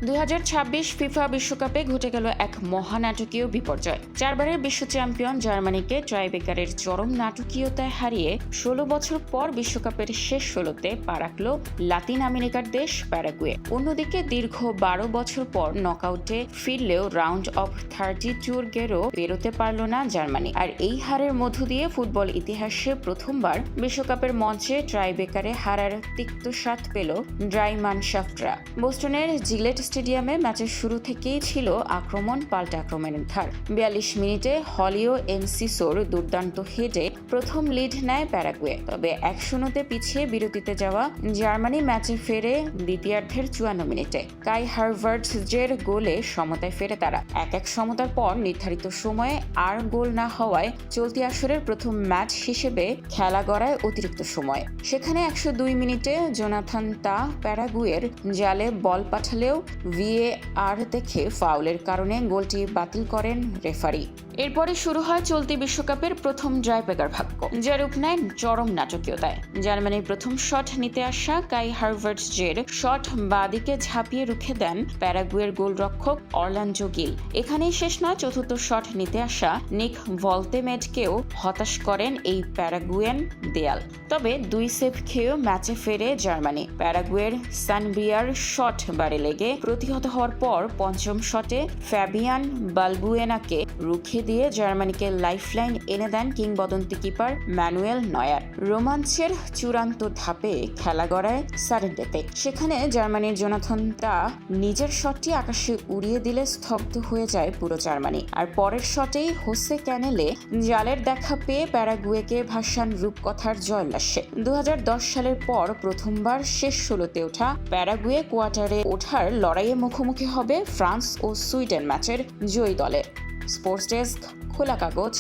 2026 FIFA বিশ্বকাপে ঘটে গেল এক মহানাটকীয় বিপর্যয়। 4 বারের বিশ্ব চ্যাম্পিয়ন জার্মানিকে ট্রাইবেকারের চরম নাটকীয়তায় হারিয়ে 16 বছর পর বিশ্বকাপের শেষ 16তে পা রাখল লাতিন আমেরিকার দেশ প্যারাগুয়ে। অন্যদিকে দীর্ঘ 12 বছর পর নকআউটে ফিরলেও রাউন্ড অফ 32 গেরও পেরোতে পারল না জার্মানি। আর এই হারের মধ্য দিয়ে ফুটবল ইতিহাসে প্রথমবার বিশ্বকাপের মঞ্চে ট্রাইবেকারে হারার তিক্ত স্বাদ পেল ড্রাইমানশাফটরা। বোস্টনের জিলেট স্টেডিয়ামে ম্যাচের শুরু থেকেই ছিল আক্রমণ পাল্টা আক্রমণের ধার। 42 মিনিটে হলিও এনসিসোর দুর্দান্ত হেডে প্রথম লিড নেয় প্যারাগুয়ে। তবে 1-0 পিছিয়ে বিরতিতে যাওয়া জার্মানি ম্যাচে ফেরে দ্বিতীয়ার্ধের 54 মিনিটে কাই হারভার্টজের গোলে সমতায় ফেরে তারা। 1-1 সমতার পর নির্ধারিত সময়ে আর গোল না হওয়ায় চলতি আসরের প্রথম ম্যাচ হিসেবে খেলা গড়ায় অতিরিক্ত সময়। সেখানে 102 মিনিটে জোনাথান তা প্যারাগুয়ের জালে বল পাঠালেও VAR দেখে ফাউলের কারণে গোলটি বাতিল করেন রেফারি। এরপরে শুরু হয় চলতি বিশ্বকাপের প্রথম ড্রাইবেকার ভাগ্য, যা রূপ নেয় চরম নাটকীয়তায়। জার্মানির প্রথম শট নিতে আসা কাই হারভার্টজের শট বাঁদিকে ঝাঁপিয়ে রুখে দেন প্যারাগুয়ের গোলরক্ষক অরলাঞ্জো গিল। এখানেই শেষ নয়, চতুর্থ শট নিতে আসা নিক ভলতেমেডকেও হতাশ করেন এই প্যারাগুয়েন দেয়াল। তবে 2 সেভ খেয়েও ম্যাচে ফেরে জার্মানি। প্যারাগুয়ের সানব্রিয়ার শট বারে লেগে প্রতিহত হওয়ার পর পঞ্চম শটে ফ্যাবিয়ান বালবুয়েনাকে রুখে দিয়ে জার্মানিকে লাইফলাইন এনে দেন কিংবদন্তি কিপার ম্যানুয়েল নয়ার। রোমাঞ্চের চূড়ান্ত ধাপে খেলা গড়ায় সারেন্ডেতে। সেখানে জার্মানির জোনাথন তা নিজের শটটি আকাশে উড়িয়ে দিলে স্তব্ধ হয়ে যায় পুরো জার্মানি। আর পরের শটেই হোসে ক্যানেলে জালের দেখা পেয়ে প্যারাগুয়েকে ভাসান রূপকথার জয়োল্লাসে। 2010 সালের পর প্রথমবার শেষ 16তে ওঠা প্যারাগুয়ে কোয়ার্টারে ওঠার লড়াইয়ে মুখোমুখি হবে ফ্রান্স ও সুইডেন ম্যাচের জয়ী দলের। স্পোর্টস ডেস্ক, খোলা কাগজ,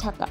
ঢাকা।